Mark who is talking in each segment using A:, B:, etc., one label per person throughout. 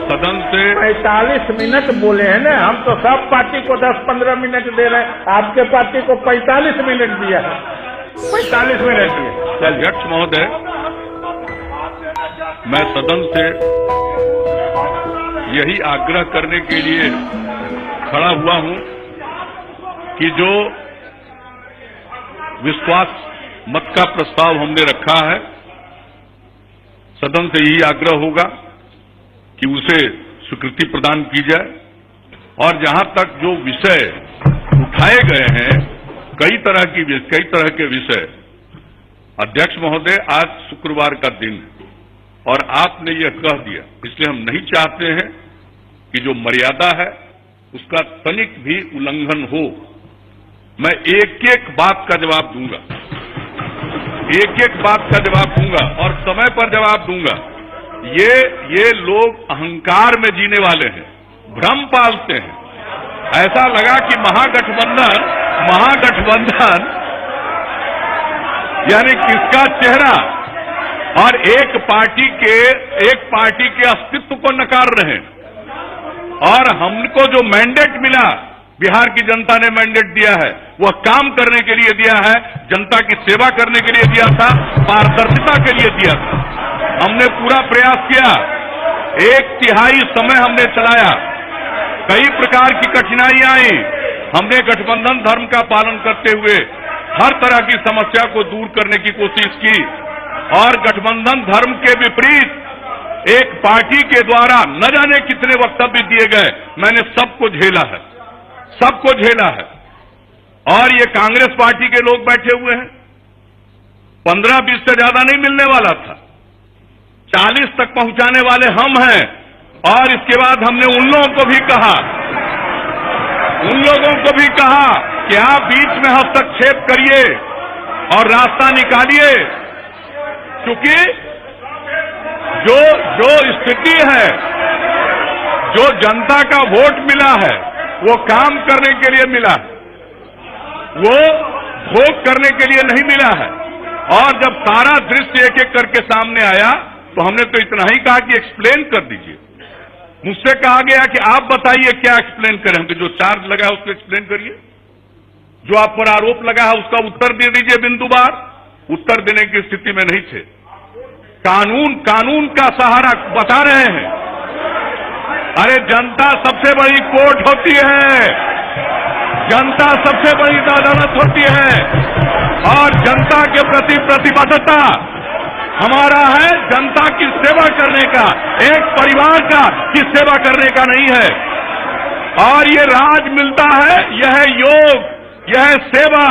A: सदन से
B: 45 मिनट बोले हैं ना, हम तो सब पार्टी को 10-15 मिनट दे रहे हैं, आपके पार्टी को 45 मिनट दिया है। 45 मिनट दिए।
A: अध्यक्ष महोदय, मैं सदन से यही आग्रह करने के लिए खड़ा हुआ हूं कि जो विश्वास मत का प्रस्ताव हमने रखा है, सदन से यही आग्रह होगा कि उसे स्वीकृति प्रदान की जाए और जहां तक जो विषय उठाए गए हैं, कई तरह के विषय, अध्यक्ष महोदय आज शुक्रवार का दिन है और आपने यह कह दिया, इसलिए हम नहीं चाहते हैं कि जो मर्यादा है उसका तनिक भी उल्लंघन हो। मैं एक एक बात का जवाब दूंगा, एक एक बात का जवाब दूंगा और समय पर जवाब दूंगा। ये लोग अहंकार में जीने वाले हैं, भ्रम पालते हैं। ऐसा लगा कि महागठबंधन यानी किसका चेहरा, और एक पार्टी के अस्तित्व को नकार रहे हैं। और हमको जो मैंडेट मिला, बिहार की जनता ने मैंडेट दिया है, वह काम करने के लिए दिया है, जनता की सेवा करने के लिए दिया था, पारदर्शिता के लिए दिया था। हमने पूरा प्रयास किया, 1/3 समय हमने चलाया, कई प्रकार की कठिनाइयां आई, हमने गठबंधन धर्म का पालन करते हुए हर तरह की समस्या को दूर करने की कोशिश की और गठबंधन धर्म के विपरीत एक पार्टी के द्वारा न जाने कितने वक्तव्य दिए गए, मैंने सबको झेला है, सबको झेला है। और ये कांग्रेस पार्टी के लोग बैठे हुए हैं, 15-20 से ज्यादा नहीं मिलने वाला था, 40 तक पहुंचाने वाले हम हैं। और इसके बाद हमने उन लोगों को भी कहा कि आप बीच में हस्तक्षेप करिए और रास्ता निकालिए, क्योंकि जो स्थिति है, जो जनता का वोट मिला है, वो काम करने के लिए मिला है, वो भोग करने के लिए नहीं मिला है। और जब सारा दृश्य एक एक करके सामने आया तो हमने तो इतना ही कहा कि एक्सप्लेन कर दीजिए। मुझसे कहा गया कि आप बताइए क्या एक्सप्लेन करें, कि जो चार्ज लगा है उसको एक्सप्लेन करिए, जो आप पर आरोप लगा है उसका उत्तर दे दीजिए बिंदुवार। उत्तर देने की स्थिति में नहीं थे। कानून का सहारा बता रहे हैं। अरे जनता सबसे बड़ी कोर्ट होती है, जनता सबसे बड़ी अदालत होती है और जनता के प्रति प्रतिबद्धता हमारा है जनता की सेवा करने का, एक परिवार की सेवा करने का नहीं है। और ये राज मिलता है, यह योग, यह सेवा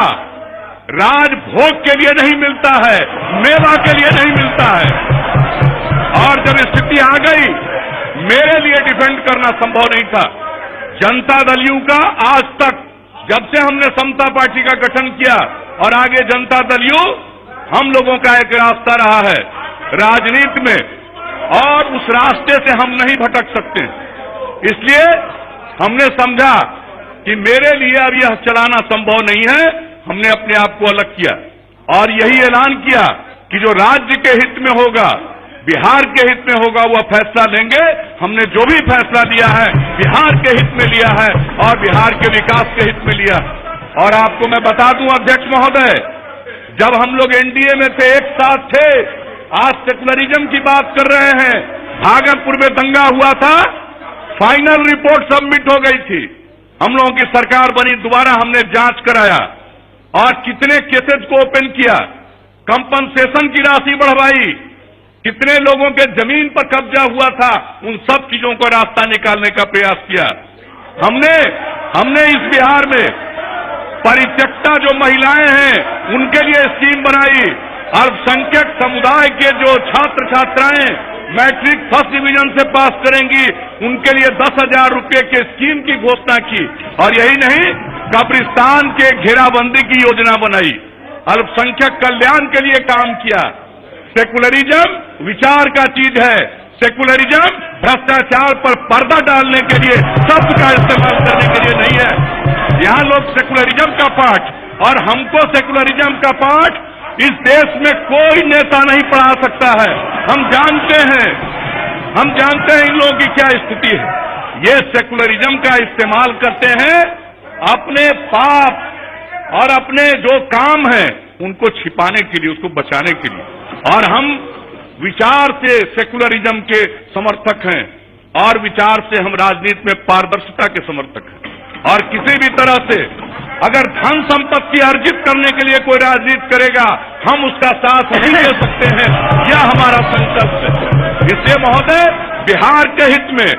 A: राज भोग के लिए नहीं मिलता है, मेवा के लिए नहीं मिलता है। और जब स्थिति आ गई, मेरे लिए डिफेंड करना संभव नहीं था। जनता दलियों का आज तक, जब से हमने समता पार्टी का गठन किया और आगे जनता दलियों, हम लोगों का एक रास्ता रहा है राजनीति में, और उस रास्ते से हम नहीं भटक सकते। इसलिए हमने समझा कि मेरे लिए अब यह चलाना संभव नहीं है। हमने अपने आप को अलग किया और यही ऐलान किया कि जो राज्य के हित में होगा, बिहार के हित में होगा, वह फैसला लेंगे। हमने जो भी फैसला लिया है बिहार के हित में लिया है और बिहार के विकास के हित में लिया है। और आपको मैं बता दूं अध्यक्ष महोदय, जब हम लोग एनडीए में थे, एक साथ थे, आज सेकुलरिज्म की बात कर रहे हैं। भागलपुर में दंगा हुआ था, फाइनल रिपोर्ट सबमिट हो गई थी, हम लोगों की सरकार बनी, दोबारा हमने जांच कराया और कितने केसेज को ओपन किया, कंपनसेशन की राशि बढ़वाई, कितने लोगों के जमीन पर कब्जा हुआ था, उन सब चीजों को रास्ता निकालने का प्रयास किया। हमने इस बिहार में परित्यक्ता जो महिलाएं हैं उनके लिए स्कीम बनाई। अल्पसंख्यक समुदाय के जो छात्र छात्राएं मैट्रिक फर्स्ट डिवीजन से पास करेंगी, उनके लिए 10,000 रुपए के स्कीम की घोषणा की। और यही नहीं, कब्रिस्तान के घेराबंदी की योजना बनाई, अल्पसंख्यक कल्याण के लिए काम किया। सेकुलरिज्म विचार का चीज है, सेकुलरिज्म भ्रष्टाचार पर पर्दा डालने के लिए, शब्द का इस्तेमाल करने के लिए नहीं है। यहां लोग सेकुलरिज्म का पाठ और हमको सेकुलरिज्म का पाठ इस देश में कोई नेता नहीं पढ़ा सकता है। हम जानते हैं इन लोगों की क्या स्थिति है। ये सेकुलरिज्म का इस्तेमाल करते हैं अपने पाप और अपने जो काम है उनको छिपाने के लिए, उसको बचाने के लिए। और हम विचार से सेकुलरिज्म के समर्थक हैं और विचार से हम राजनीति में पारदर्शिता के समर्थक हैं। और किसी भी तरह से अगर धन संपत्ति अर्जित करने के लिए कोई राजनीति करेगा, हम उसका साथ नहीं दे सकते हैं। यह हमारा संकल्प है। इसलिए महोदय, बिहार के हित में,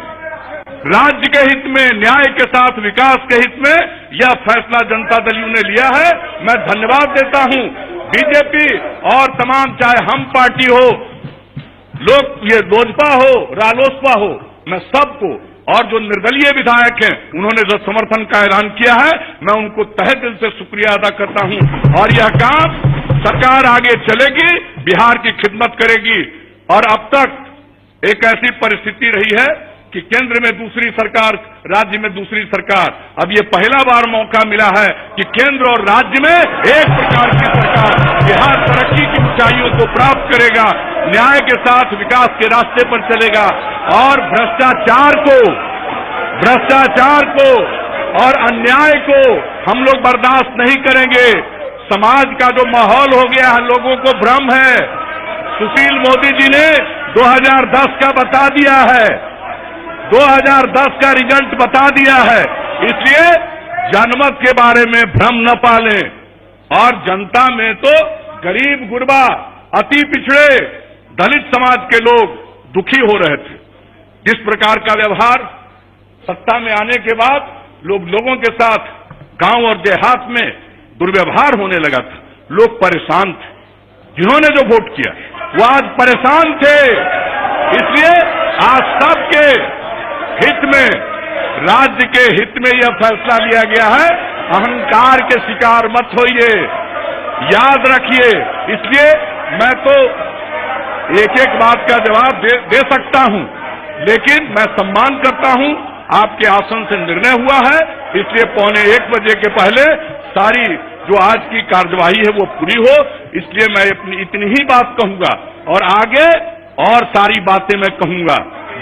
A: राज्य के हित में, न्याय के साथ विकास के हित में यह फैसला जनता दल यू ने लिया है। मैं धन्यवाद देता हूं बीजेपी और तमाम, चाहे हम पार्टी हो, लोग ये लोजपा हो, रालोसपा हो, मैं सबको, और जो निर्दलीय विधायक हैं उन्होंने जो समर्थन का ऐलान किया है, मैं उनको तहे दिल से शुक्रिया अदा करता हूं। और यह काम सरकार आगे चलेगी, बिहार की खिदमत करेगी। और अब तक एक ऐसी परिस्थिति रही है कि केंद्र में दूसरी सरकार, राज्य में दूसरी सरकार। अब ये पहला बार मौका मिला है कि केंद्र और राज्य में एक प्रकार की सरकार। बिहार तरक्की की ऊंचाइयों को प्राप्त करेगा, न्याय के साथ विकास के रास्ते पर चलेगा और भ्रष्टाचार को और अन्याय को हम लोग बर्दाश्त नहीं करेंगे। समाज का जो माहौल हो गया है, लोगों को भ्रम है। सुशील मोदी जी ने 2010 का बता दिया है, 2010 का रिजल्ट बता दिया है। इसलिए जनमत के बारे में भ्रम न पालें। और जनता में तो गरीब गुरबा, अति पिछड़े, दलित समाज के लोग दुखी हो रहे थे। जिस प्रकार का व्यवहार सत्ता में आने के बाद लोगों के साथ गांव और देहात में दुर्व्यवहार होने लगा था, लोग परेशान थे। जिन्होंने जो वोट किया वो आज परेशान थे। इसलिए आज सबके हित में, राज्य के हित में यह फैसला लिया गया है। अहंकार के शिकार मत होइए, याद रखिए। इसलिए मैं तो एक एक बात का जवाब दे सकता हूं, लेकिन मैं सम्मान करता हूं, आपके आसन से निर्णय हुआ है। इसलिए 12:45 बजे के पहले सारी जो आज की कार्यवाही है वो पूरी हो। इसलिए मैं इतनी ही बात कहूंगा और आगे और सारी बातें मैं कहूंगा,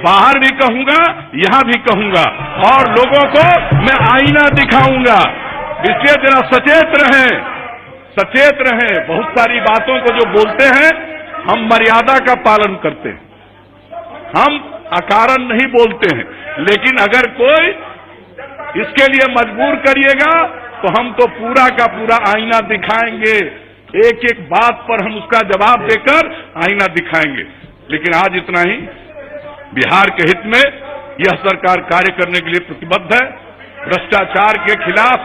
A: बाहर भी कहूंगा, यहां भी कहूंगा और लोगों को मैं आईना दिखाऊंगा। इसलिए जरा सचेत रहें। बहुत सारी बातों को जो बोलते हैं हम मर्यादा का पालन करते हैं, हम अकारण नहीं बोलते हैं। लेकिन अगर कोई इसके लिए मजबूर करिएगा तो हम तो पूरा का पूरा आईना दिखाएंगे। एक एक बात पर हम उसका जवाब देकर आईना दिखाएंगे। लेकिन आज इतना ही। बिहार के हित में यह सरकार कार्य करने के लिए प्रतिबद्ध है। भ्रष्टाचार के खिलाफ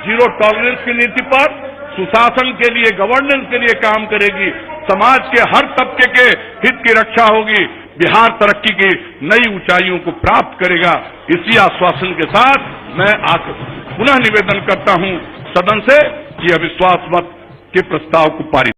A: जीरो टॉलरेंस की नीति पर, सुशासन के लिए, गवर्नेंस के लिए काम करेगी। समाज के हर तबके के हित की रक्षा होगी। बिहार तरक्की की नई ऊंचाइयों को प्राप्त करेगा। इसी आश्वासन के साथ मैं पुनः निवेदन करता हूं सदन से कि अविश्वास मत के प्रस्ताव को पारित